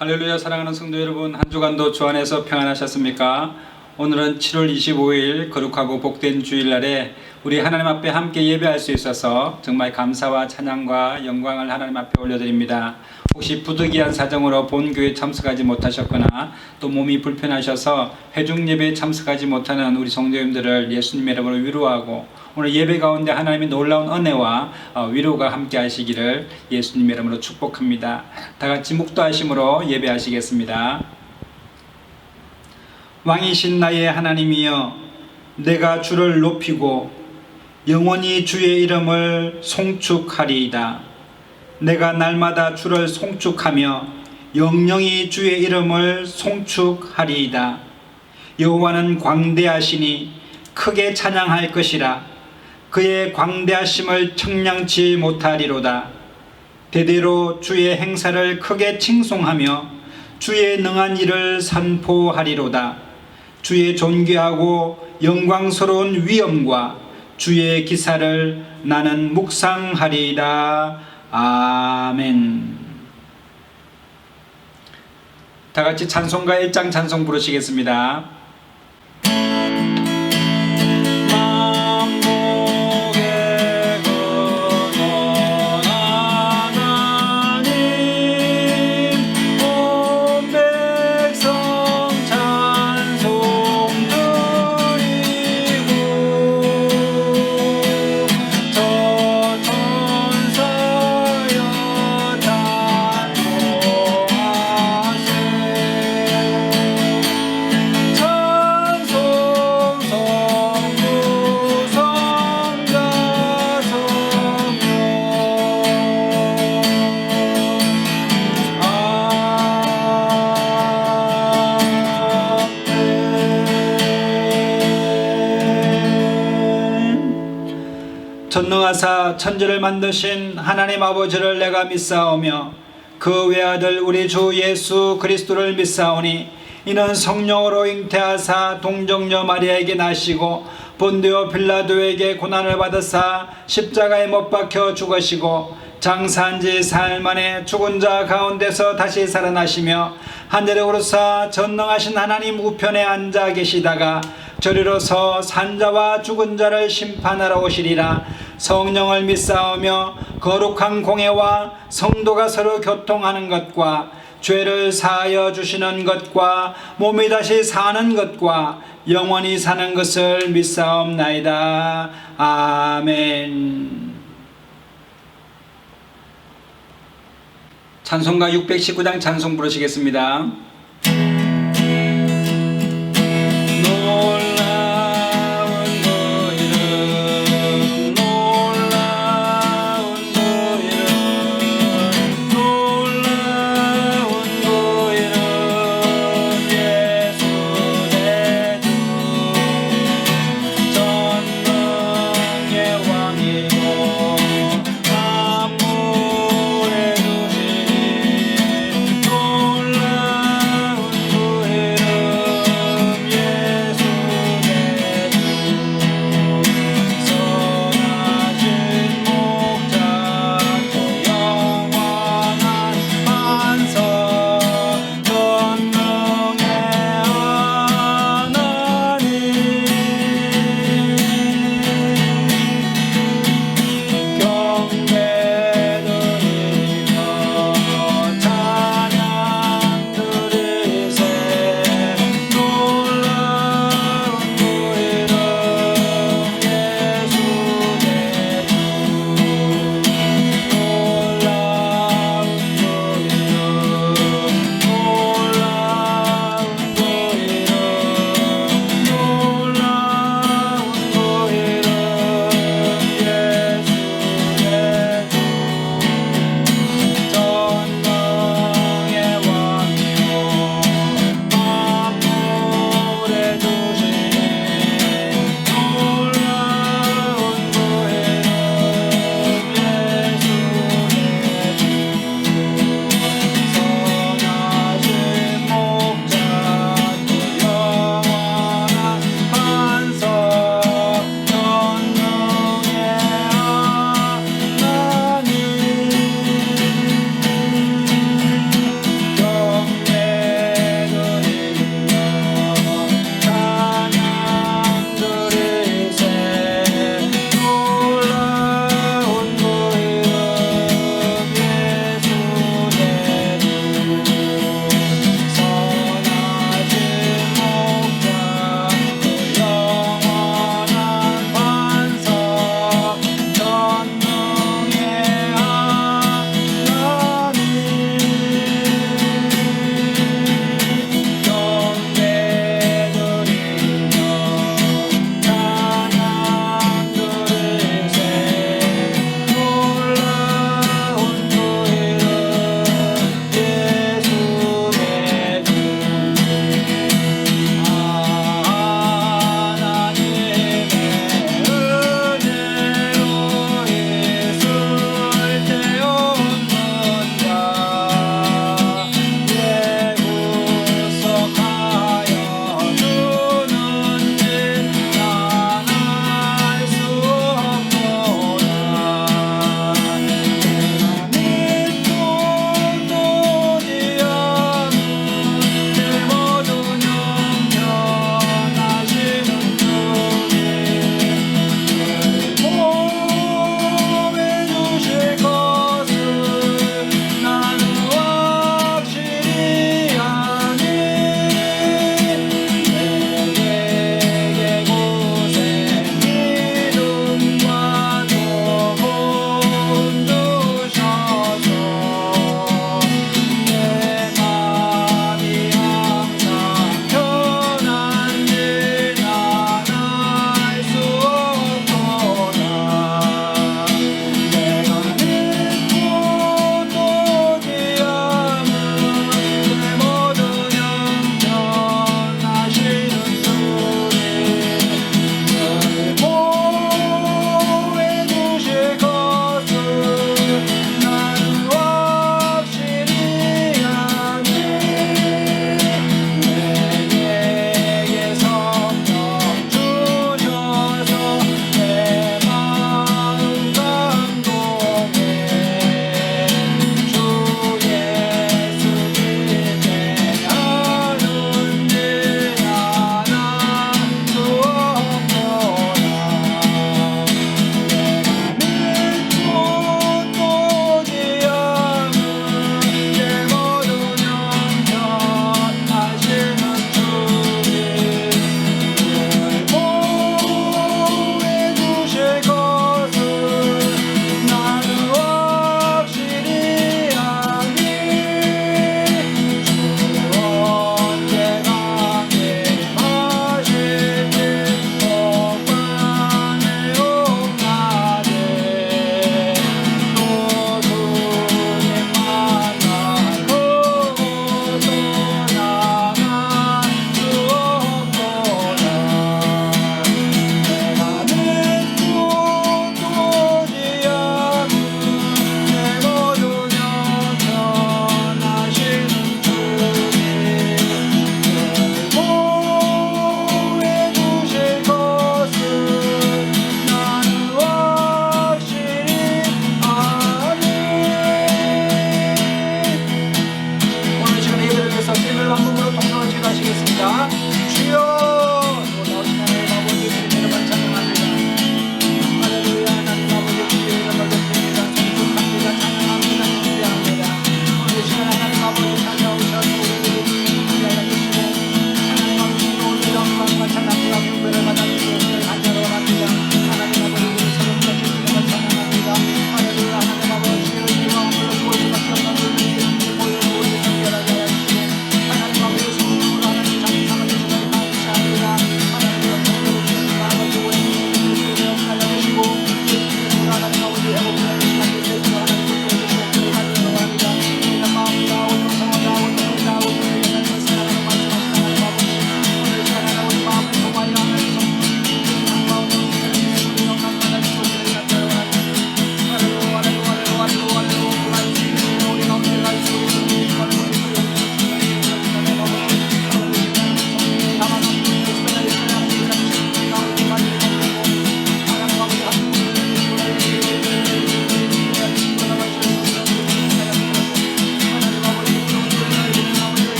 할렐루야. 사랑하는 성도 여러분, 한 주간도 주 안에서 평안하셨습니까? 오늘은 7월 25일 거룩하고 복된 주일날에 우리 하나님 앞에 함께 예배할 수 있어서 정말 감사와 찬양과 영광을 하나님 앞에 올려드립니다. 혹시 부득이한 사정으로 본교회 참석하지 못하셨거나 또 몸이 불편하셔서 회중 예배에 참석하지 못하는 우리 성도님들을 예수님의 이름으로 위로하고 오늘 예배 가운데 하나님의 놀라운 은혜와 위로가 함께 하시기를 예수님의 이름으로 축복합니다. 다 같이 묵도하심으로 예배하시겠습니다. 왕이신 나의 하나님이여, 내가 주를 높이고 영원히 주의 이름을 송축하리이다. 내가 날마다 주를 송축하며 영영히 주의 이름을 송축하리이다. 여호와는 광대하시니 크게 찬양할 것이라. 그의 광대하심을 청량치 못하리로다. 대대로 주의 행사를 크게 칭송하며 주의 능한 일을 선포하리로다. 주의 존귀하고 영광스러운 위엄과 주의 기사를 나는 묵상하리이다. 아멘. 다 같이 찬송가 1장 찬송 부르시겠습니다. 전능하사 천지를 만드신 하나님 아버지를 내가 믿사오며 그 외아들 우리 주 예수 그리스도를 믿사오니 이는 성령으로 잉태하사 동정녀 마리아에게 나시고 본디오 빌라도에게 고난을 받으사 십자가에 못 박혀 죽으시고 장사한 지 사흘 만에 죽은 자 가운데서 다시 살아나시며 하늘에 오르사 전능하신 하나님 우편에 앉아 계시다가 저리로서 산자와 죽은 자를 심판하러 오시리라. 성령을 믿사오며 거룩한 공회와 성도가 서로 교통하는 것과 죄를 사하여 주시는 것과 몸이 다시 사는 것과 영원히 사는 것을 믿사옵나이다. 아멘. 찬송가 619장 찬송 부르시겠습니다. 놀라운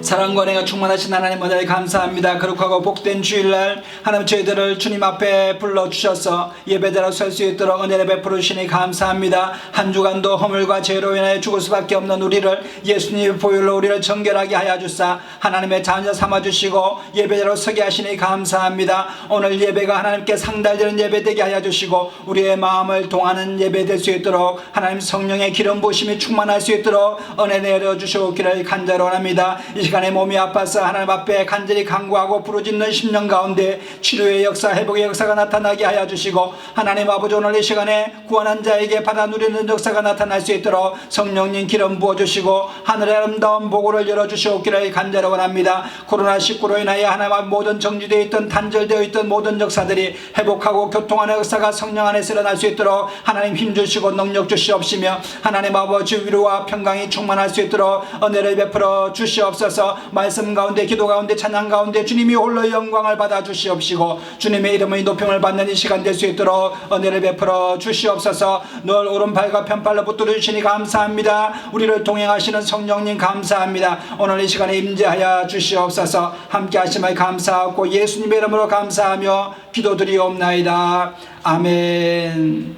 사랑과 은혜가 충만하신 하나님 은혜를 감사합니다. 거룩하고 복된 주일날 하나님 저희들을 주님 앞에 불러주셔서 예배자로 설 수 있도록 은혜를 베풀으시니 감사합니다. 한 주간도 허물과 죄로 인하여 죽을 수밖에 없는 우리를 예수님의 보혈로 우리를 정결하게 하여 주사 하나님의 자녀 삼아주시고 예배자로 서게 하시니 감사합니다. 오늘 예배가 하나님께 상달되는 예배 되게 하여 주시고 우리의 마음을 동하는 예배 될 수 있도록 하나님 성령의 기름 부으심이 충만할 수 있도록 은혜 내려주시기를 간절히 원합니다. 이 시간에 몸이 아파서 하나님 앞에 간절히 간구하고 부르짖는 심령 가운데 치료의 역사, 회복의 역사가 나타나게 하여 주시고 하나님 아버지 오늘 이 시간에 구원한 자에게 받아 누리는 역사가 나타날 수 있도록 성령님 기름 부어주시고 하늘의 아름다운 보고를 열어주시옵기를 간절히 원합니다. 코로나19로 인하여 하나님 모든 정지되어 있던 단절되어 있던 모든 역사들이 회복하고 교통하는 역사가 성령 안에서 일어날 수 있도록 하나님 힘주시고 능력 주시옵시며 하나님 아버지 위로와 평강이 충만할 수 있도록 은혜를 베풀어 주시옵소서. 말씀 가운데 기도 가운데 찬양 가운데 주님이 홀로 영광을 받아 주시옵시고 주님의 이름의 높임을 받는 이 시간 될 수 있도록 은혜를 베풀어 주시옵소서. 늘 오른팔과 편팔로 붙들어 주시니 감사합니다. 우리를 동행하시는 성령님 감사합니다. 오늘 이 시간에 임재하여 주시옵소서. 함께 하심을 감사하고 예수님의 이름으로 감사하며 기도드리옵나이다. 아멘.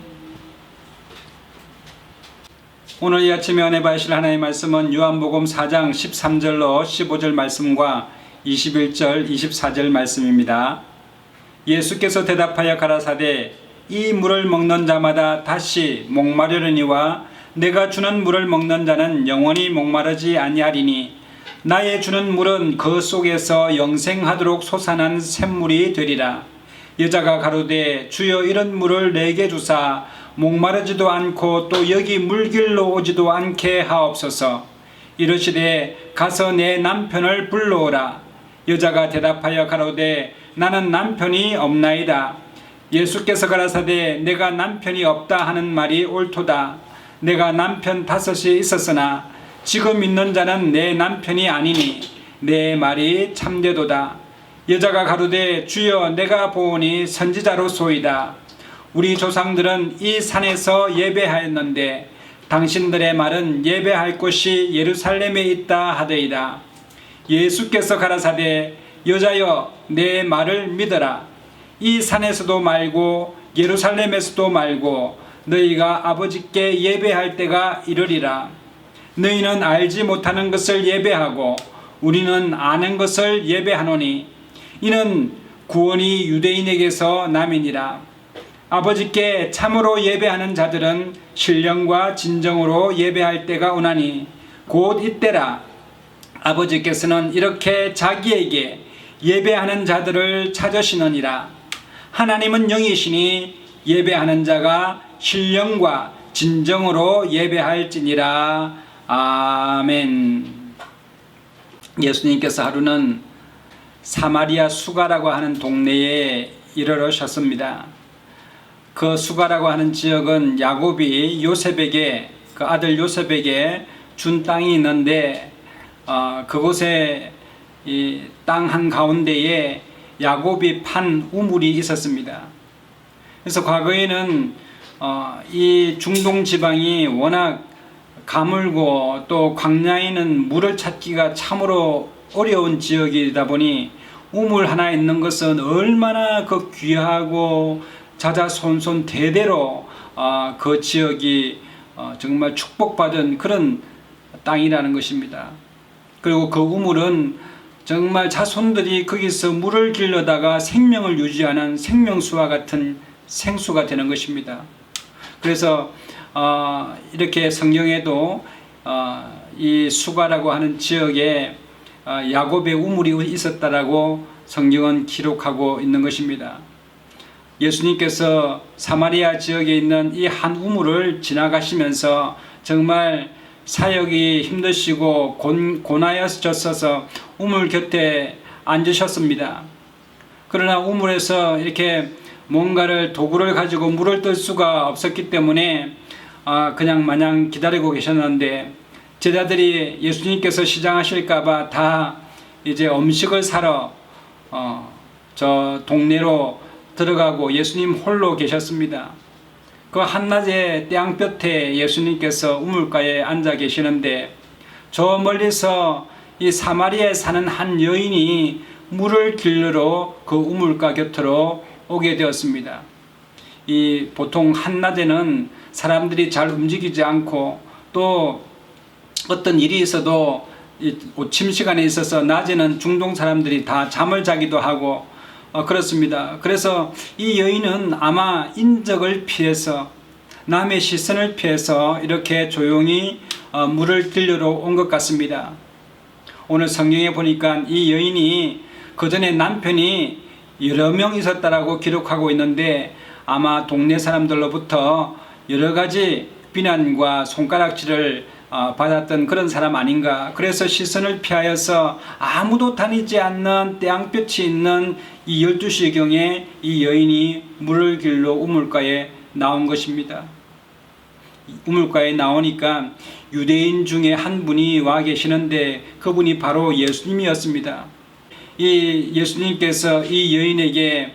오늘 이 아침에 은혜 받으실 하나님의 말씀은 요한복음 4장 13절로 15절 말씀과 21절 24절 말씀입니다. 예수께서 대답하여 가라사대 이 물을 먹는 자마다 다시 목마르려니와 내가 주는 물을 먹는 자는 영원히 목마르지 아니하리니 나의 주는 물은 그 속에서 영생하도록 솟아난 샘물이 되리라. 여자가 가로되 주여 이런 물을 내게 주사 목마르지도 않고 또 여기 물길로 오지도 않게 하옵소서. 이르시되 가서 내 남편을 불러오라. 여자가 대답하여 가로되 나는 남편이 없나이다. 예수께서 가라사대 내가 남편이 없다 하는 말이 옳도다. 내가 남편 5이 있었으나 지금 있는 자는 내 남편이 아니니 내 말이 참되도다. 여자가 가로되 주여 내가 보오니 선지자로소이다. 우리 조상들은 이 산에서 예배하였는데 당신들의 말은 예배할 곳이 예루살렘에 있다 하더이다. 예수께서 가라사대 여자여 내 말을 믿어라. 이 산에서도 말고 예루살렘에서도 말고 너희가 아버지께 예배할 때가 이르리라. 너희는 알지 못하는 것을 예배하고 우리는 아는 것을 예배하노니 이는 구원이 유대인에게서 남이니라. 아버지께 참으로 예배하는 자들은 신령과 진정으로 예배할 때가 오나니 곧 이때라. 아버지께서는 이렇게 자기에게 예배하는 자들을 찾으시느니라. 하나님은 영이시니 예배하는 자가 신령과 진정으로 예배할지니라. 아멘. 예수님께서 하루는 사마리아 수가라고 하는 동네에 이르러셨습니다. 그 수가라고 하는 지역은 야곱이 요셉에게 그 아들 요셉에게 준 땅이 있는데 그곳에 이 땅 한 가운데에 야곱이 판 우물이 있었습니다. 그래서 과거에는 이 중동 지방이 워낙 가물고 또 광야에는 물을 찾기가 참으로 어려운 지역이다 보니 우물 하나 있는 것은 얼마나 그 귀하고 자자손손 대대로 그 지역이 정말 축복받은 그런 땅이라는 것입니다. 그리고 그 우물은 정말 자손들이 거기서 물을 길러다가 생명을 유지하는 생명수와 같은 생수가 되는 것입니다. 그래서 이렇게 성경에도 이 수가라고 하는 지역에 야곱의 우물이 있었다라고 성경은 기록하고 있는 것입니다. 예수님께서 사마리아 지역에 있는 이 한 우물을 지나가시면서 정말 사역이 힘드시고 고나여졌어서 우물 곁에 앉으셨습니다. 그러나 우물에서 이렇게 뭔가를 도구를 가지고 물을 뜰 수가 없었기 때문에 그냥 마냥 기다리고 계셨는데 제자들이 예수님께서 시장하실까봐 다 이제 음식을 사러 저 동네로 들어가고 예수님 홀로 계셨습니다. 그 한낮에 땅볕에 예수님께서 우물가에 앉아 계시는데 저 멀리서 이 사마리아에 사는 한 여인이 물을 길르러 그 우물가 곁으로 오게 되었습니다. 이 보통 한낮에는 사람들이 잘 움직이지 않고 또 어떤 일이 있어도 오침 시간에 있어서 낮에는 중동 사람들이 다 잠을 자기도 하고 그렇습니다. 그래서 이 여인은 아마 인적을 피해서 남의 시선을 피해서 이렇게 조용히 물을 길르러 온 것 같습니다. 오늘 성경에 보니까 이 여인이 그 전에 남편이 여러 명 있었다라고 기록하고 있는데 아마 동네 사람들로부터 여러 가지 비난과 손가락질을 받았던 그런 사람 아닌가. 그래서 시선을 피하여서 아무도 다니지 않는 태양볕이 있는 이 12시경에 이 여인이 물을 길러 우물가에 나온 것입니다. 우물가에 나오니까 유대인 중에 한 분이 와 계시는데 그분이 바로 예수님이었습니다. 이 예수님께서 이 여인에게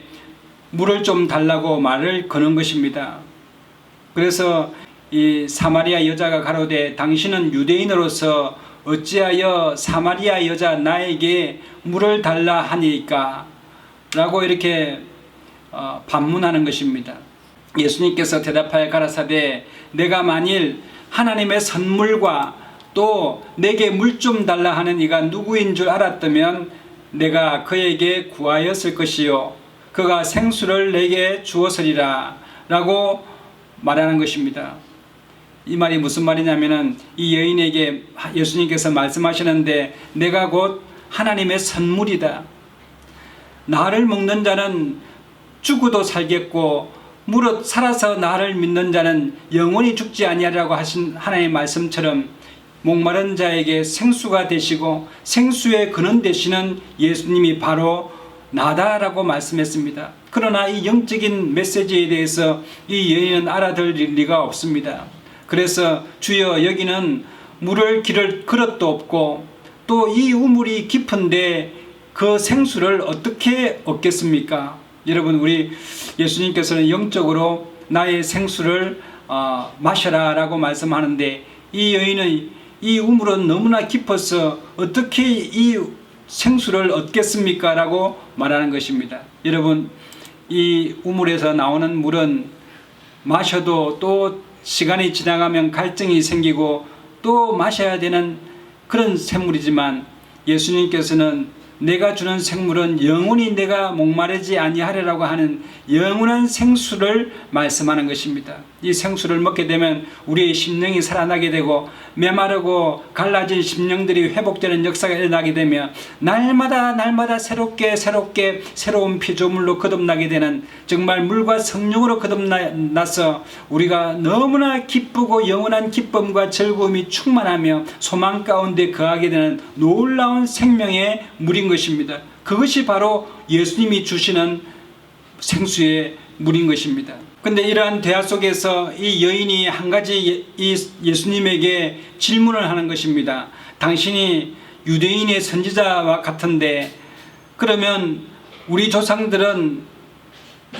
물을 좀 달라고 말을 거는 것입니다. 그래서 이 사마리아 여자가 가로되 당신은 유대인으로서 어찌하여 사마리아 여자 나에게 물을 달라 하니까 라고 이렇게 반문하는 것입니다. 예수님께서 대답하여 가라사대 내가 만일 하나님의 선물과 또 내게 물 좀 달라 하는 이가 누구인 줄 알았다면 내가 그에게 구하였을 것이요 그가 생수를 내게 주었으리라 라고 말하는 것입니다. 이 말이 무슨 말이냐면은 이 여인에게 예수님께서 말씀하시는데 내가 곧 하나님의 선물이다. 나를 먹는 자는 죽어도 살겠고 무릇 살아서 나를 믿는 자는 영원히 죽지 아니하리라고 하신 하나님의 말씀처럼 목마른 자에게 생수가 되시고 생수의 근원 되시는 예수님이 바로 나다라고 말씀했습니다. 그러나 이 영적인 메시지에 대해서 이 여인은 알아들 리가 없습니다. 그래서 주여 여기는 물을 기를 그릇도 없고 또 이 우물이 깊은데 그 생수를 어떻게 얻겠습니까? 여러분 우리 예수님께서는 영적으로 나의 생수를 마셔라 라고 말씀하는데 이 여인은 이 우물은 너무나 깊어서 어떻게 이 생수를 얻겠습니까? 라고 말하는 것입니다. 여러분 이 우물에서 나오는 물은 마셔도 또 시간이 지나가면 갈증이 생기고 또 마셔야 되는 그런 샘물이지만 예수님께서는 내가 주는 생물은 영원히 내가 목마르지 아니하리라고 하는 영원한 생수를 말씀하는 것입니다. 이 생수를 먹게 되면 우리의 심령이 살아나게 되고 메마르고 갈라진 심령들이 회복되는 역사가 일어나게 되며 날마다 새롭게 새로운 피조물로 거듭나게 되는 정말 물과 성령으로 거듭나서 우리가 너무나 기쁘고 영원한 기쁨과 즐거움이 충만하며 소망 가운데 거하게 되는 놀라운 생명의 물인 것입니다. 그것이 바로 예수님이 주시는 생수의 물인 것입니다. 근데 이러한 대화 속에서 이 여인이 한 가지 예수님에게 질문을 하는 것입니다. 당신이 유대인의 선지자와 같은데 그러면 우리 조상들은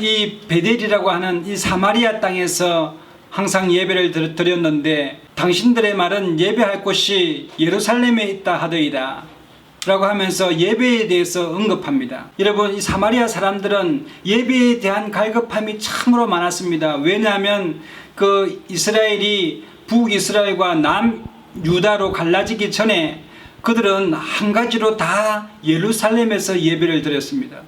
이 베델이라고 하는 이 사마리아 땅에서 항상 예배를 드렸는데 당신들의 말은 예배할 곳이 예루살렘에 있다 하더이다 라고 하면서 예배에 대해서 언급합니다. 여러분 이 사마리아 사람들은 예배에 대한 갈급함이 참으로 많았습니다. 왜냐하면 그 이스라엘이 북이스라엘과 남유다로 갈라지기 전에 그들은 한 가지로 다 예루살렘에서 예배를 드렸습니다.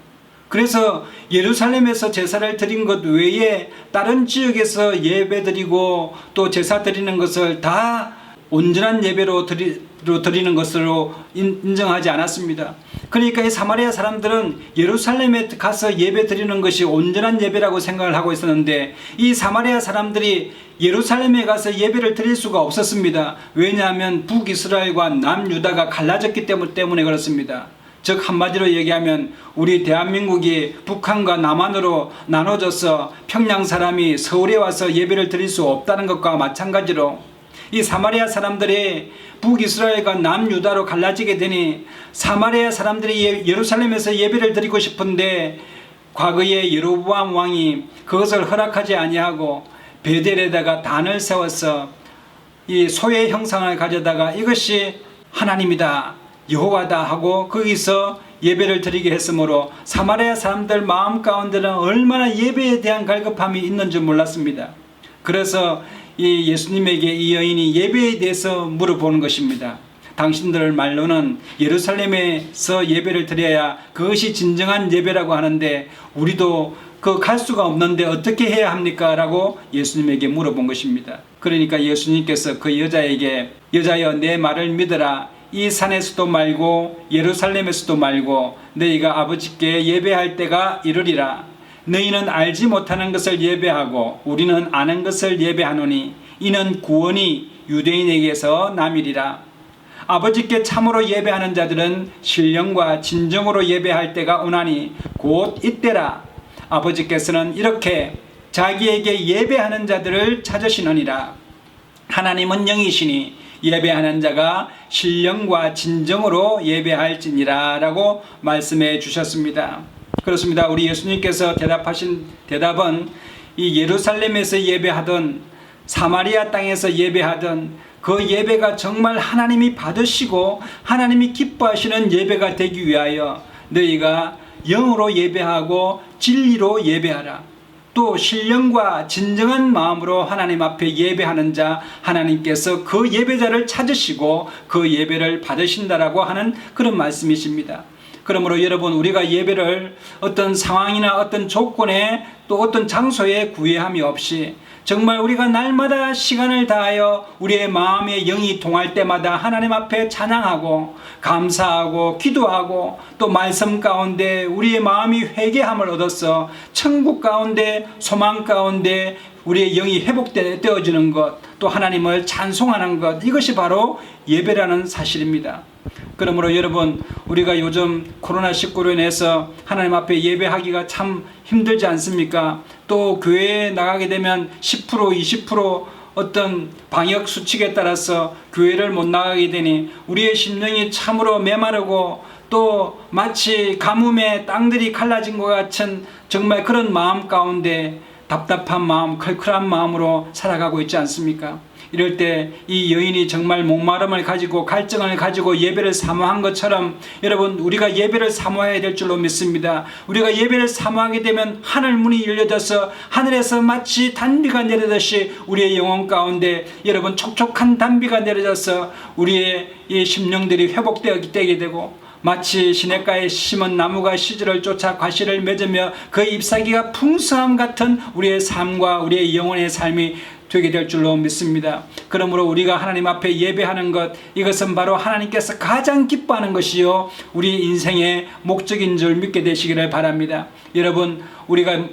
그래서 예루살렘에서 제사를 드린 것 외에 다른 지역에서 예배 드리고 또 제사 드리는 것을 다 온전한 예배로 드리는 것으로 인정하지 않았습니다. 그러니까 이 사마리아 사람들은 예루살렘에 가서 예배 드리는 것이 온전한 예배라고 생각을 하고 있었는데 이 사마리아 사람들이 예루살렘에 가서 예배를 드릴 수가 없었습니다. 왜냐하면 북이스라엘과 남유다가 갈라졌기 때문에 그렇습니다. 즉 한마디로 얘기하면 우리 대한민국이 북한과 남한으로 나눠져서 평양 사람이 서울에 와서 예배를 드릴 수 없다는 것과 마찬가지로 이 사마리아 사람들이 북이스라엘과 남유다로 갈라지게 되니 사마리아 사람들이 예루살렘에서 예배를 드리고 싶은데 과거에 여로보암 왕이 그것을 허락하지 아니하고 베델에다가 단을 세워서 이 소의 형상을 가져다가 이것이 하나님이다, 여호와다 하고 거기서 예배를 드리게 했으므로 사마리아 사람들 마음 가운데는 얼마나 예배에 대한 갈급함이 있는지 몰랐습니다. 그래서 이 예수님에게 이 여인이 예배에 대해서 물어보는 것입니다. 당신들 말로는 예루살렘에서 예배를 드려야 그것이 진정한 예배라고 하는데 우리도 그 갈 수가 없는데 어떻게 해야 합니까? 라고 예수님에게 물어본 것입니다. 그러니까 예수님께서 그 여자에게 여자여 내 말을 믿어라. 이 산에서도 말고 예루살렘에서도 말고 너희가 아버지께 예배할 때가 이르리라. 너희는 알지 못하는 것을 예배하고 우리는 아는 것을 예배하노니 이는 구원이 유대인에게서 남이리라. 아버지께 참으로 예배하는 자들은 신령과 진정으로 예배할 때가 오나니 곧 이때라. 아버지께서는 이렇게 자기에게 예배하는 자들을 찾으시느니라. 하나님은 영이시니 예배하는 자가 신령과 진정으로 예배할지니라 라고 말씀해 주셨습니다. 그렇습니다. 우리 예수님께서 대답하신 대답은 이 예루살렘에서 예배하던 사마리아 땅에서 예배하던 그 예배가 정말 하나님이 받으시고 하나님이 기뻐하시는 예배가 되기 위하여 너희가 영으로 예배하고 진리로 예배하라. 또 신령과 진정한 마음으로 하나님 앞에 예배하는 자 하나님께서 그 예배자를 찾으시고 그 예배를 받으신다라고 하는 그런 말씀이십니다. 그러므로 여러분 우리가 예배를 어떤 상황이나 어떤 조건에 또 어떤 장소에 구애함이 없이 정말 우리가 날마다 시간을 다하여 우리의 마음의 영이 동할 때마다 하나님 앞에 찬양하고 감사하고 기도하고 또 말씀 가운데 우리의 마음이 회개함을 얻어서 천국 가운데 소망 가운데 우리의 영이 회복되어지는 것, 또 하나님을 찬송하는 것, 이것이 바로 예배라는 사실입니다. 그러므로 여러분 우리가 요즘 코로나19로 인해서 하나님 앞에 예배하기가 참 힘들지 않습니까? 또 교회에 나가게 되면 10% 20% 어떤 방역 수칙에 따라서 교회를 못 나가게 되니 우리의 심령이 참으로 메마르고 또 마치 가뭄에 땅들이 갈라진 것 같은 정말 그런 마음 가운데 답답한 마음, 컬컬한 마음으로 살아가고 있지 않습니까? 이럴 때 이 여인이 정말 목마름을 가지고 갈증을 가지고 예배를 사모한 것처럼 여러분 우리가 예배를 사모해야 될 줄로 믿습니다. 우리가 예배를 사모하게 되면 하늘 문이 열려져서 하늘에서 마치 단비가 내리듯이 우리의 영혼 가운데 여러분 촉촉한 단비가 내려져서 우리의 이 심령들이 회복되게 되고 마치 시냇가에 심은 나무가 시절을 쫓아 과실을 맺으며 그 잎사귀가 풍성함 같은 우리의 삶과 우리의 영혼의 삶이 되게 될 줄로 믿습니다. 그러므로 우리가 하나님 앞에 예배하는 것, 이것은 바로 하나님께서 가장 기뻐하는 것이요 우리 인생의 목적인 줄 믿게 되시기를 바랍니다. 여러분 우리가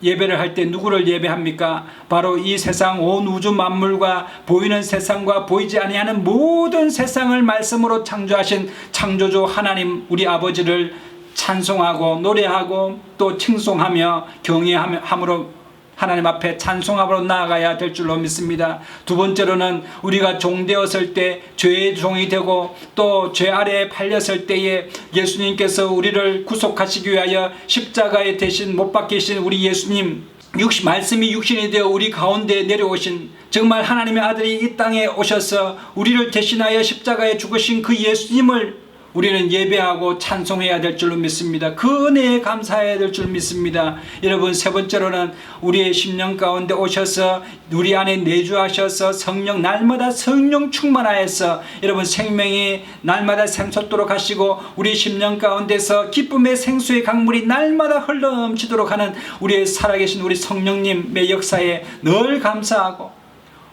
예배를 할 때 누구를 예배합니까? 바로 이 세상 온 우주 만물과 보이는 세상과 보이지 아니하는 모든 세상을 말씀으로 창조하신 창조주 하나님 우리 아버지를 찬송하고 노래하고 또 칭송하며 경외함으로 하나님 앞에 찬송함으로 나아가야 될 줄로 믿습니다. 두 번째로는 우리가 종되었을 때 죄의 종이 되고 또 죄 아래에 팔렸을 때에 예수님께서 우리를 구속하시기 위하여 십자가에 대신 못 박히신 우리 예수님 말씀이 육신이 되어 우리 가운데 내려오신 정말 하나님의 아들이 이 땅에 오셔서 우리를 대신하여 십자가에 죽으신 그 예수님을 우리는 예배하고 찬송해야 될 줄로 믿습니다. 그 은혜에 감사해야 될 줄 믿습니다. 여러분 세 번째로는 우리의 심령 가운데 오셔서 우리 안에 내주하셔서 성령 날마다 성령 충만하여서 여러분 생명이 날마다 샘솟도록 하시고 우리 심령 가운데서 기쁨의 생수의 강물이 날마다 흘러넘치도록 하는 우리의 살아계신 우리 성령님의 역사에 늘 감사하고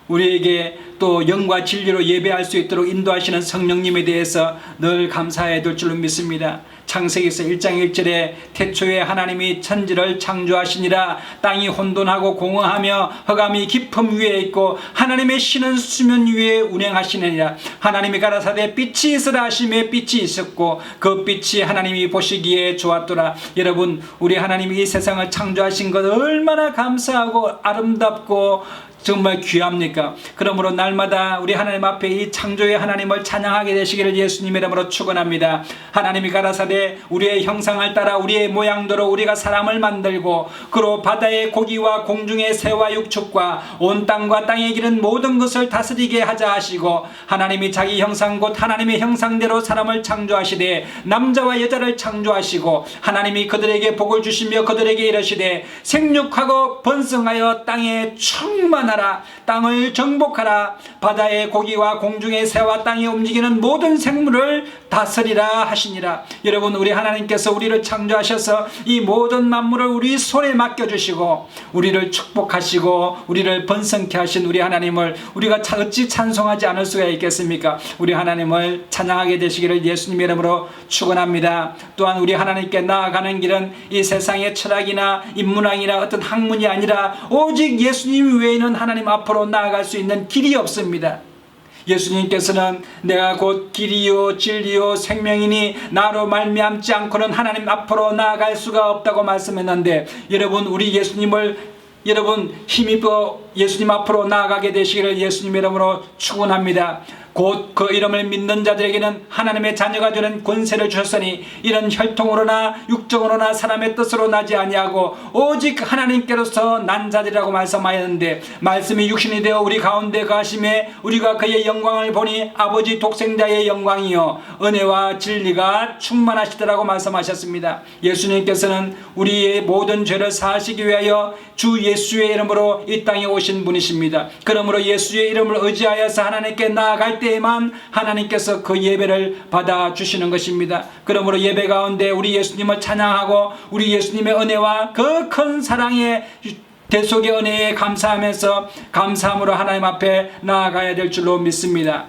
우리에게 또 영과 진리로 예배할 수 있도록 인도하시는 성령님에 대해서 늘 감사해야 될 줄로 믿습니다. 창세기서 1장 1절에 태초에 하나님이 천지를 창조하시니라. 땅이 혼돈하고 공허하며 흑암이 깊음 위에 있고 하나님의 신은 수면 위에 운행하시느니라. 하나님이 가라사대 빛이 있으라 하시매 빛이 있었고 그 빛이 하나님이 보시기에 좋았더라. 여러분 우리 하나님이 이 세상을 창조하신 것 얼마나 감사하고 아름답고 정말 귀합니까? 그러므로 날마다 우리 하나님 앞에 이 창조의 하나님을 찬양하게 되시기를 예수님의 이름으로 축원합니다. 하나님이 가라사대 가운데 우리의 형상을 따라 우리의 모양대로 우리가 사람을 만들고 그로 바다의 고기와 공중의 새와 육축과 온 땅과 땅에 기른 모든 것을 다스리게 하자 하시고 하나님이 자기 형상 곧 하나님의 형상대로 사람을 창조하시되 남자와 여자를 창조하시고 하나님이 그들에게 복을 주시며 그들에게 이르시되 생육하고 번성하여 땅에 충만하라 땅을 정복하라 바다의 고기와 공중의 새와 땅에 움직이는 모든 생물을 다스리라 하시니라. 여러분, 우리 하나님께서 우리를 창조하셔서 이 모든 만물을 우리 손에 맡겨주시고 우리를 축복하시고 우리를 번성케 하신 우리 하나님을 우리가 어찌 찬송하지 않을 수가 있겠습니까? 우리 하나님을 찬양하게 되시기를 예수님의 이름으로 축원합니다. 또한 우리 하나님께 나아가는 길은 이 세상의 철학이나 인문학이나 어떤 학문이 아니라 오직 예수님 외에는 하나님 앞으로 나아갈 수 있는 길이 없습니다. 예수님께서는 내가 곧 길이요 진리요 생명이니 나로 말미암지 않고는 하나님 앞으로 나아갈 수가 없다고 말씀했는데, 여러분, 우리 예수님을 힘입어 예수님 앞으로 나아가게 되시기를 예수님의 이름으로 축원합니다. 곧 그 이름을 믿는 자들에게는 하나님의 자녀가 되는 권세를 주셨으니 이런 혈통으로나 육정으로나 사람의 뜻으로 나지 아니하고 오직 하나님께로서 난 자들이라고 말씀하였는데, 말씀이 육신이 되어 우리 가운데 가심에 우리가 그의 영광을 보니 아버지 독생자의 영광이요 은혜와 진리가 충만하시더라고 말씀하셨습니다. 예수님께서는 우리의 모든 죄를 사하시기 위하여 주 예수의 이름으로 이 땅에 오신 분이십니다. 그러므로 예수의 이름을 의지하여서 하나님께 나아갈 때에만 하나님께서 그 예배를 받아주시는 것입니다. 그러므로 예배 가운데 우리 예수님을 찬양하고 우리 예수님의 은혜와 그 큰 사랑의 대속의 은혜에 감사하면서 감사함으로 하나님 앞에 나아가야 될 줄로 믿습니다.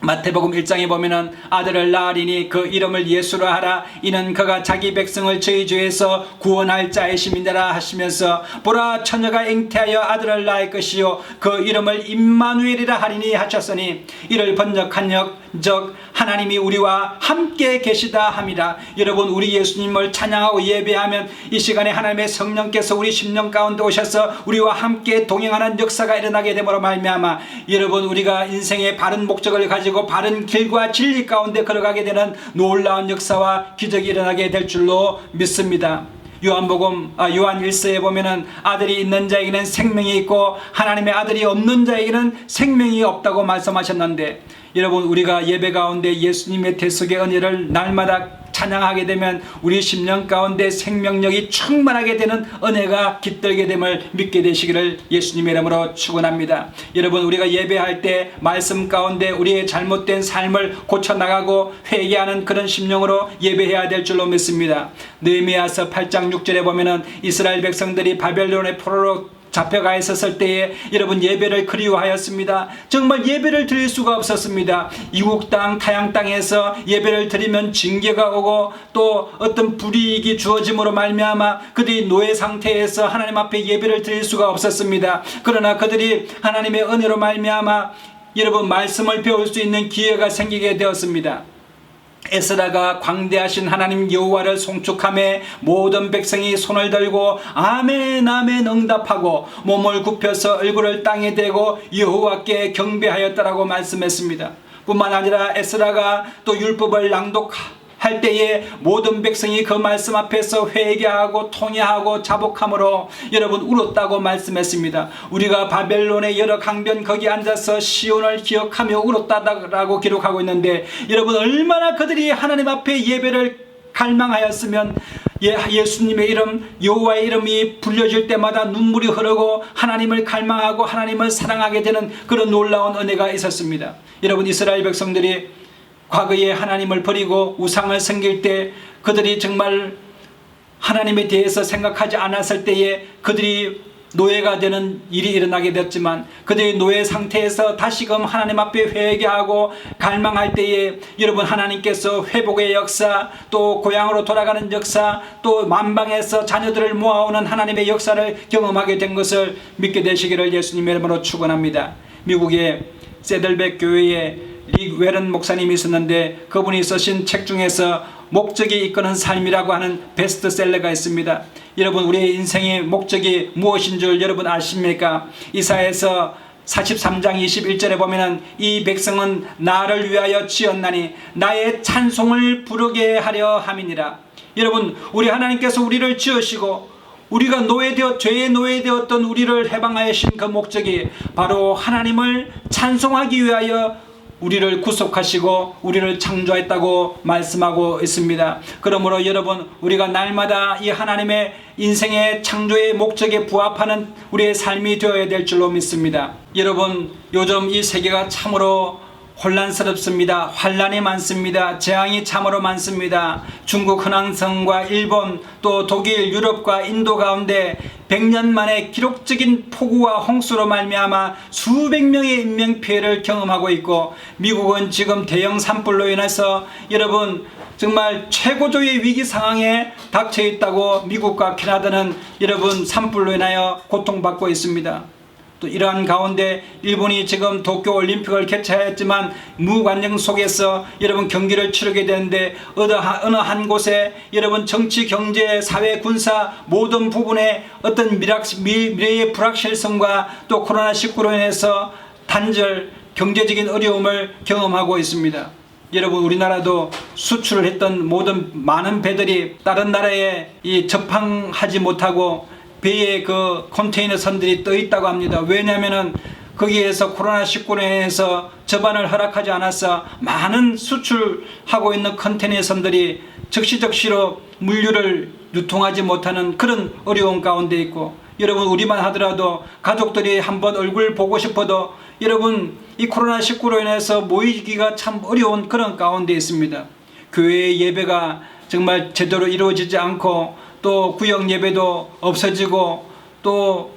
마태복음 1장에 보면은 아들을 낳으리니 그 이름을 예수라 하라. 이는 그가 자기 백성을 저희 죄에서 구원할 자이심이니라 하시면서 보라 처녀가 잉태하여 아들을 낳을 것이요 그 이름을 임마누엘이라 하리니 하셨으니 이를 번역한 즉 하나님이 우리와 함께 계시다 함이라. 여러분, 우리 예수님을 찬양하고 예배하면 이 시간에 하나님의 성령께서 우리 심령 가운데 오셔서 우리와 함께 동행하는 역사가 일어나게 됨으로 말미암아 여러분, 우리가 인생의 바른 목적을 가지고 바른 길과 진리 가운데 걸어가게 되는 놀라운 역사와 기적이 일어나게 될 줄로 믿습니다. 요한 1서에 보면은 아들이 있는 자에게는 생명이 있고 하나님의 아들이 없는 자에게는 생명이 없다고 말씀하셨는데, 여러분, 우리가 예배 가운데 예수님의 대속의 은혜를 날마다 찬양하게 되면 우리 심령 가운데 생명력이 충만하게 되는 은혜가 깃들게 됨을 믿게 되시기를 예수님의 이름으로 축원합니다. 여러분, 우리가 예배할 때 말씀 가운데 우리의 잘못된 삶을 고쳐나가고 회개하는 그런 심령으로 예배해야 될 줄로 믿습니다. 느헤미야서 8장 6절에 보면은 이스라엘 백성들이 바벨론의 포로로 잡혀가 있었을 때에 여러분 예배를 그리워하였습니다. 정말 예배를 드릴 수가 없었습니다. 이국 땅 타양 땅에서 예배를 드리면 징계가 오고 또 어떤 불이익이 주어짐으로 말미암아 그들이 노예 상태에서 하나님 앞에 예배를 드릴 수가 없었습니다. 그러나 그들이 하나님의 은혜로 말미암아 여러분 말씀을 배울 수 있는 기회가 생기게 되었습니다. 에스라가 광대하신 하나님 여호와를 송축하며 모든 백성이 손을 들고 아멘 아멘 응답하고 몸을 굽혀서 얼굴을 땅에 대고 여호와께 경배하였다라고 말씀했습니다. 뿐만 아니라 에스라가 또 율법을 낭독할 때에 모든 백성이 그 말씀 앞에서 회개하고 통회하고 자복함으로 여러분 울었다고 말씀했습니다. 우리가 바벨론의 여러 강변 거기 앉아서 시온을 기억하며 울었다라고 기록하고 있는데, 여러분 얼마나 그들이 하나님 앞에 예배를 갈망하였으면 예수님의 이름 여호와의 이름이 불려질 때마다 눈물이 흐르고 하나님을 갈망하고 하나님을 사랑하게 되는 그런 놀라운 은혜가 있었습니다. 여러분, 이스라엘 백성들이 과거에 하나님을 버리고 우상을 섬길 때 그들이 정말 하나님에 대해서 생각하지 않았을 때에 그들이 노예가 되는 일이 일어나게 됐지만, 그들이 노예 상태에서 다시금 하나님 앞에 회개하고 갈망할 때에 여러분 하나님께서 회복의 역사, 또 고향으로 돌아가는 역사, 또 만방에서 자녀들을 모아오는 하나님의 역사를 경험하게 된 것을 믿게 되시기를 예수님의 이름으로 축원합니다. 미국의 세들백 교회에 릭 웨런 목사님이 있었는데 그분이 쓰신 책 중에서 목적이 이끄는 삶이라고 하는 베스트셀러가 있습니다. 여러분, 우리의 인생의 목적이 무엇인 줄 여러분 아십니까? 이사야서 43장 21절에 보면은 이 백성은 나를 위하여 지었나니 나의 찬송을 부르게 하려 함이니라. 여러분, 우리 하나님께서 우리를 지으시고 우리가 죄의 노예되었던 우리를 해방하신 그 목적이 바로 하나님을 찬송하기 위하여 우리를 구속하시고 우리를 창조했다고 말씀하고 있습니다. 그러므로 여러분, 우리가 날마다 이 하나님의 인생의 창조의 목적에 부합하는 우리의 삶이 되어야 될 줄로 믿습니다. 여러분, 요즘 이 세계가 참으로 혼란스럽습니다. 환란이 많습니다. 재앙이 참으로 많습니다. 중국 흔황성과 일본, 또 독일, 유럽과 인도 가운데 100년 만에 기록적인 폭우와 홍수로 말미암아 수백 명의 인명피해를 경험하고 있고, 미국은 지금 대형 산불로 인해서 여러분 정말 최고조의 위기 상황에 닥쳐 있다고 미국과 캐나다는 여러분 산불로 인하여 고통받고 있습니다. 또 이러한 가운데 일본이 지금 도쿄올림픽을 개최했지만 무관중 속에서 여러분 경기를 치르게 되는데 어느 한 곳에 여러분 정치, 경제, 사회, 군사 모든 부분에 어떤 미래의 불확실성과 또 코로나19로 인해서 단절, 경제적인 어려움을 경험하고 있습니다. 여러분, 우리나라도 수출을 했던 모든 많은 배들이 다른 나라에 접항하지 못하고 배에 그 컨테이너 선들이 떠 있다고 합니다. 왜냐하면은 거기에서 코로나19로 인해서 접안을 허락하지 않아서 많은 수출하고 있는 컨테이너 선들이 적시적시로 물류를 유통하지 못하는 그런 어려운 가운데 있고, 여러분, 우리만 하더라도 가족들이 한번 얼굴 보고 싶어도 여러분 이 코로나19로 인해서 모이기가 참 어려운 그런 가운데 있습니다. 교회의 예배가 정말 제대로 이루어지지 않고 또 구역 예배도 없어지고 또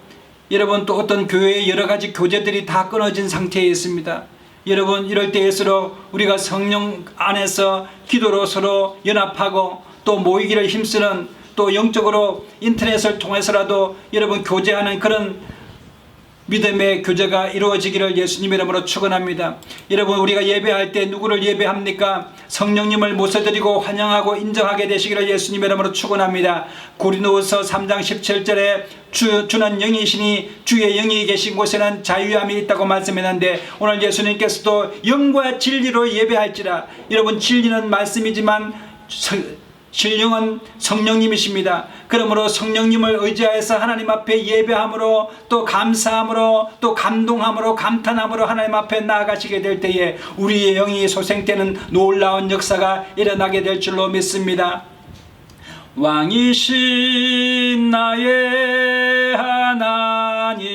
여러분 또 어떤 교회의 여러 가지 교제들이 다 끊어진 상태에 있습니다. 여러분, 이럴 때일수록 우리가 성령 안에서 기도로 서로 연합하고 또 모이기를 힘쓰는, 또 영적으로 인터넷을 통해서라도 여러분 교제하는 그런 믿음의 교제가 이루어지기를 예수님 이름으로 축원합니다. 여러분, 우리가 예배할 때 누구를 예배합니까? 성령님을 모셔드리고 환영하고 인정하게 되시기를 예수님 이름으로 축원합니다. 고린도후서 3장 17절에 주는 영이시니 주의 영이 계신 곳에는 자유함이 있다고 말씀했는데, 오늘 예수님께서도 영과 진리로 예배할지라. 여러분, 진리는 말씀이지만 진령은 성령님이십니다. 그러므로 성령님을 의지하여서 하나님 앞에 예배함으로 또 감사함으로 또 감동함으로 감탄함으로 하나님 앞에 나아가시게 될 때에 우리의 영이 소생되는 놀라운 역사가 일어나게 될 줄로 믿습니다. 왕이신 나의 하나님,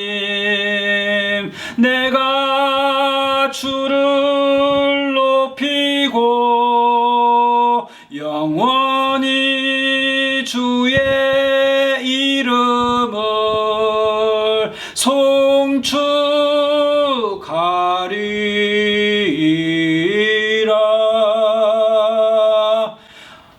내가 주를 높이고 영원히 주의 이름을 송축하리라.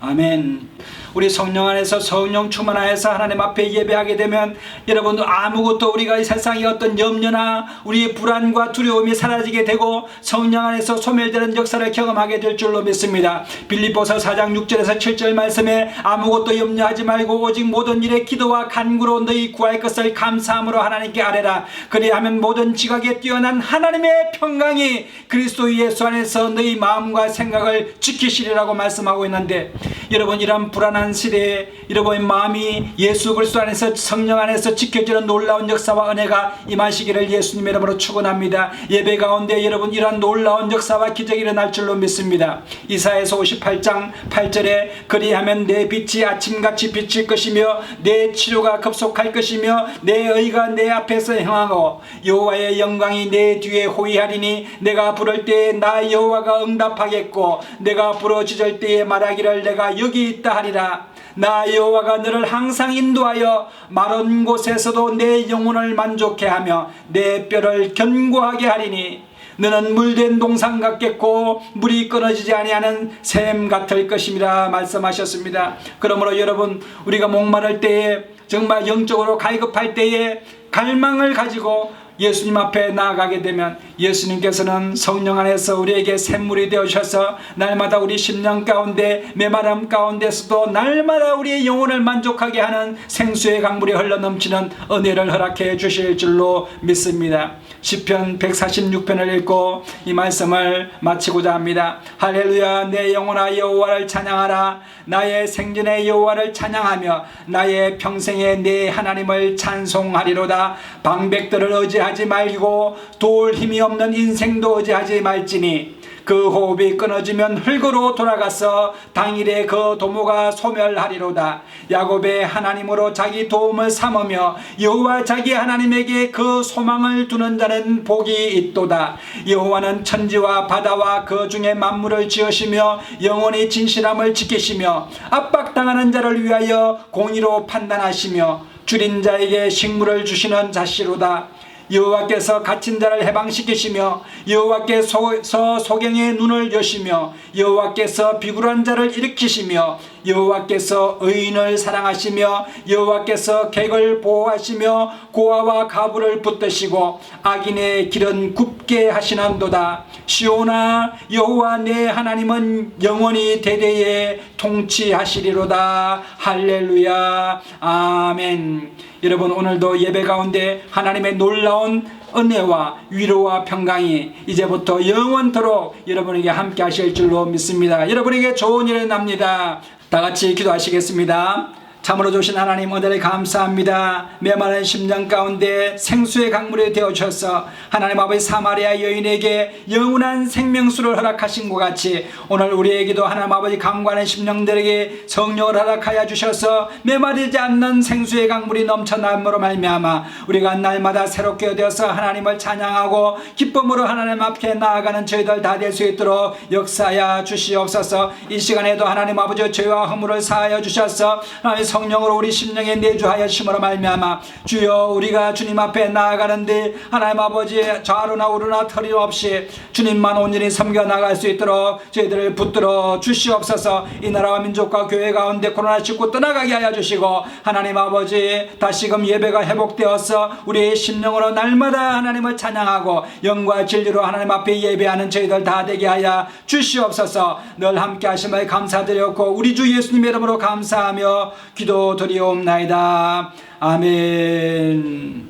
아멘. 우리 성령 안에서 성령 충만하여서 하나님 앞에 예배하게 되면 여러분, 아무것도 우리가 이 세상의 어떤 염려나 우리의 불안과 두려움이 사라지게 되고 성령 안에서 소멸되는 역사를 경험하게 될 줄로 믿습니다. 빌립보서 4장 6절에서 7절 말씀에 아무것도 염려하지 말고 오직 모든 일에 기도와 간구로 너희 구할 것을 감사함으로 하나님께 아뢰라. 그리하면 모든 지각에 뛰어난 하나님의 평강이 그리스도 예수 안에서 너희 마음과 생각을 지키시리라고 말씀하고 있는데, 여러분, 이런 불안한 시대에 여러분의 마음이 예수 그리스도 안에서 성령 안에서 지켜지는 놀라운 역사와 은혜가 임하시기를 예수님 이름으로 축원합니다. 예배 가운데 여러분 이러한 놀라운 역사와 기적이 일어날 줄로 믿습니다. 이사야서 58장 8절에 그리하면 내 빛이 아침같이 비칠 것이며 내 치료가 급속할 것이며 내 의가 내 앞에서 행하고 여호와의 영광이 내 뒤에 호위하리니 내가 부를 때에 나 여호와가 응답하겠고 내가 부르짖을 때에 말하기를 내가 여기 있다 하리라. 나 여호와가 너를 항상 인도하여 마른 곳에서도 내 영혼을 만족해 하며 내 뼈를 견고하게 하리니 너는 물된 동산 같겠고 물이 끊어지지 아니하는 샘 같을 것임이라 말씀하셨습니다. 그러므로 여러분, 우리가 목마를 때에 정말 영적으로 갈급할 때에 갈망을 가지고 예수님 앞에 나아가게 되면 예수님께서는 성령 안에서 우리에게 샘물이 되어주셔서 날마다 우리 심령 가운데 메마름 가운데서도 날마다 우리의 영혼을 만족하게 하는 생수의 강물이 흘러넘치는 은혜를 허락해 주실 줄로 믿습니다. 시편 146편을 읽고 이 말씀을 마치고자 합니다. 할렐루야. 내 영혼아 여호와를 찬양하라. 나의 생전의 여호와를 찬양하며 나의 평생에 내 하나님을 찬송하리로다. 방백들을 의지하지 말고 도울 힘이 없는 인생도 의지하지 말지니 그 호흡이 끊어지면 흙으로 돌아가서 당일에 그 도모가 소멸하리로다. 야곱의 하나님으로 자기 도움을 삼으며 여호와 자기 하나님에게 그 소망을 두는 자는 복이 있도다. 여호와는 천지와 바다와 그 중에 만물을 지으시며 영원히 진실함을 지키시며 압박당하는 자를 위하여 공의로 판단하시며 줄인 자에게 식물을 주시는 자시로다. 여호와께서 갇힌 자를 해방시키시며 여호와께서 소경의 눈을 여시며 여호와께서 비굴한 자를 일으키시며 여호와께서 의인을 사랑하시며 여호와께서 객을 보호하시며 고아와 가부를 붙드시고 악인의 길은 굽게 하시는도다. 시온아 여호와 내 하나님은 영원히 대대에 통치하시리로다. 할렐루야. 아멘. 여러분 오늘도 예배 가운데 하나님의 놀라운 은혜와 위로와 평강이 이제부터 영원토록 여러분에게 함께 하실 줄로 믿습니다. 여러분에게 좋은 일이 납니다. 다 같이 기도하시겠습니다. 참으로 주신 하나님 은혜를 감사합니다. 메마른 심령 가운데 생수의 강물이 되어주셔서 하나님 아버지 사마리아 여인에게 영원한 생명수를 허락하신 것 같이 오늘 우리에게도 하나님 아버지 강구하는 심령들에게 성령을 허락하여 주셔서 메마르지 않는 생수의 강물이 넘쳐남으로 말미암아 우리가 날마다 새롭게 되어서 하나님을 찬양하고 기쁨으로 하나님 앞에 나아가는 저희들 다 될 수 있도록 역사하여 주시옵소서. 이 시간에도 하나님 아버지 죄와 허물을 사하여 주셔서 하나님 성령으로 우리 심령에 내주하여 심으로 말미암아 주여 우리가 주님 앞에 나아가는데 하나님 아버지 좌로나 우로나 틀림없이 주님만 온전히 섬겨 나갈 수 있도록 저희들을 붙들어 주시옵소서. 이 나라와 민족과 교회 가운데 코로나19 떠나가게 하여 주시고 하나님 아버지 다시금 예배가 회복되어서 우리의 심령으로 날마다 하나님을 찬양하고 영과 진리로 하나님 앞에 예배하는 저희들 다 되게 하여 주시옵소서. 늘 함께 하심을 감사드렸고 우리 주 예수님의 이름으로 감사하며 기도드리옵나이다. 아멘.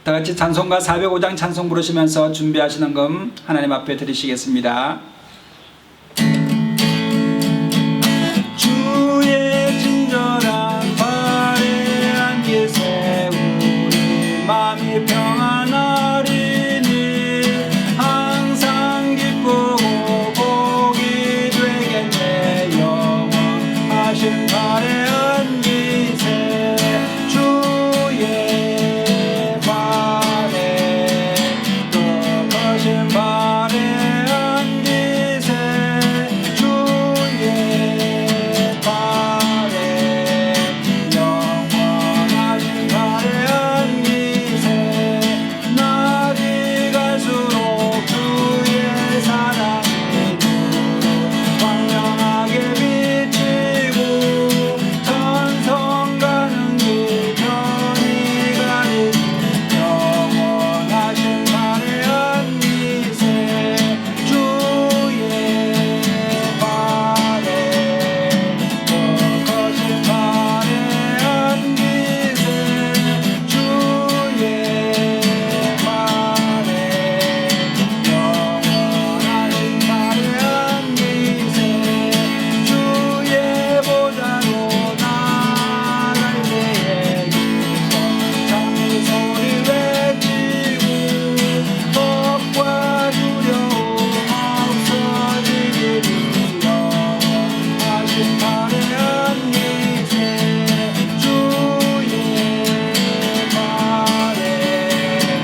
다같이 찬송가 405장 찬송 부르시면서 준비하시는 금 하나님 앞에 드리시겠습니다. 주의 친절한 발에 안기세 우리 마음이 평안하리니 항상 기쁘고 복이 되겠네. 영원하신 발에 안기세 주의 발에 더 거신 발에 안기세 주의 발에 영원하신 발에 안기세 날이 갈수록 주의 사랑이 광명하게 비치고 천성 가는 길 편히 가리니 영원하신 발에 안기세 주의 발에 더 거신 발에 안기세 주의 발에 영원하신 발에 안기세 주의 보좌로 나갈 때에 기서 찬미 소리 외치고 겁과 두려움 없어지리니 영원하신 발에 안기세 주의 발에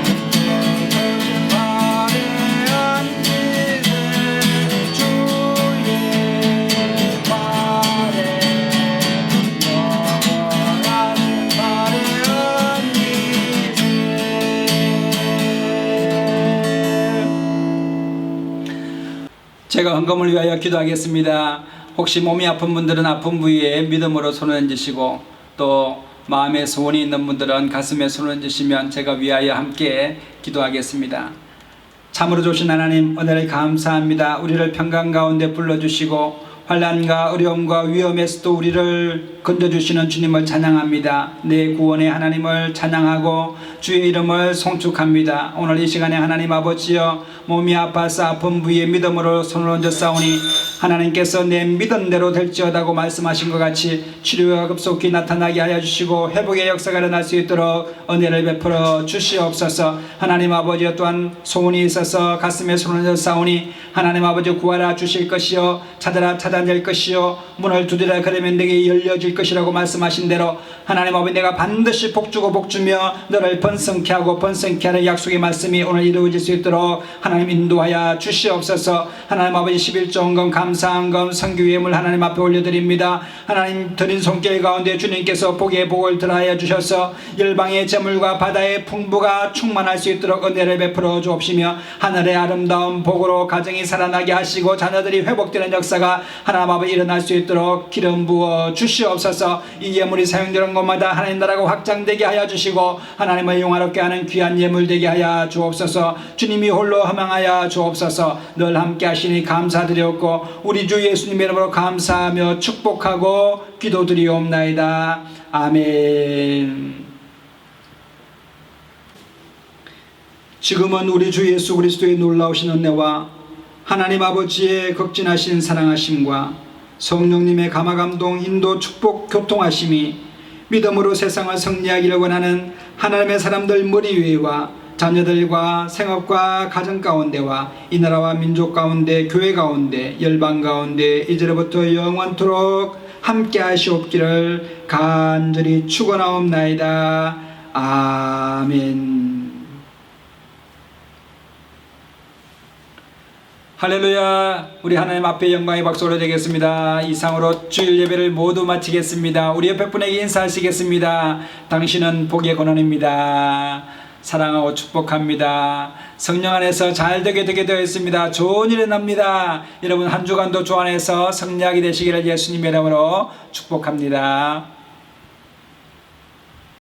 거신 발에 안기세 주의 발에 영원하신 발에 안기세. 제가 헌금을 위하여 기도하겠습니다. 혹시 몸이 아픈 분들은 아픈 부위에 믿음으로 손을 얹으시고 또 마음에 소원이 있는 분들은 가슴에 손을 얹으시면 제가 위하여 함께 기도하겠습니다. 참으로 좋으신 하나님, 은혜를 감사합니다. 우리를 평강 가운데 불러주시고 환난과 어려움과 위험에서도 우리를 건져주시는 주님을 찬양합니다. 내 구원의 하나님을 찬양하고 주의 이름을 송축합니다. 오늘 이 시간에 하나님 아버지여, 몸이 아파서 아픈 부위에 믿음으로 손을 얹어 싸우니 하나님께서 내 믿음대로 될지어다고 말씀하신 것 같이 치료가 급속히 나타나게 하여 주시고 회복의 역사가 일어날 수 있도록 은혜를 베풀어 주시옵소서. 하나님 아버지여, 또한 소원이 있어서 가슴에 손을 얹어 싸우니 하나님 아버지 구하라 주실 것이요 찾아라 찾아낼 것이요 문을 두드리라 그러면 내게 열려질 것이라고 말씀하신 대로 하나님 아버지, 내가 반드시 복주고 복주며 너를 번성케 하고 번성케 하는 약속의 말씀이 오늘 이루어질 수 있도록 하나님 인도하여 주시옵소서. 하나님 아버지, 11조헌금 감사헌금 성교 예물 하나님 앞에 올려드립니다. 하나님 드린 손길 가운데 주님께서 복의 복을 들하여 주셔서 열방의 재물과 바다의 풍부가 충만할 수 있도록 은혜를 베풀어 주옵시며 하늘의 아름다운 복으로 가정이 살아나게 하시고 자녀들이 회복되는 역사가 하나님 아버지 일어날 수 있도록 기름 부어 주시옵소서. 이 예물이 사용되는 곳마다 하나님 나라가 확장되게 하여 주시고 하나님을 영화롭게 하는 귀한 예물 되게 하여 주옵소서. 주님이 홀로 허망하여 주옵소서. 늘 함께 하시니 감사드렸고 우리 주 예수님의 이름으로 감사하며 축복하고 기도드리옵나이다. 아멘. 지금은 우리 주 예수 그리스도의 놀라우신 은혜와 하나님 아버지의 극진하신 사랑하심과 성령님의 감화감동 인도 축복 교통하심이 믿음으로 세상을 승리하기를 원하는 하나님의 사람들 머리 위에와 자녀들과 생업과 가정 가운데와 이 나라와 민족 가운데 교회 가운데 열방 가운데 이제로부터 영원토록 함께 하시옵기를 간절히 축원하옵나이다. 아멘. 할렐루야. 우리 하나님 앞에 영광의 박수로 되겠습니다. 이상으로 주일 예배를 모두 마치겠습니다. 우리 옆에 분에게 인사하시겠습니다. 당신은 복의 권원입니다. 사랑하고 축복합니다. 성령 안에서 잘 되게 되어 있습니다. 좋은 일이 납니다. 여러분 한 주간도 주 안에서 승리하게 되시기를 예수님의 이름으로 축복합니다.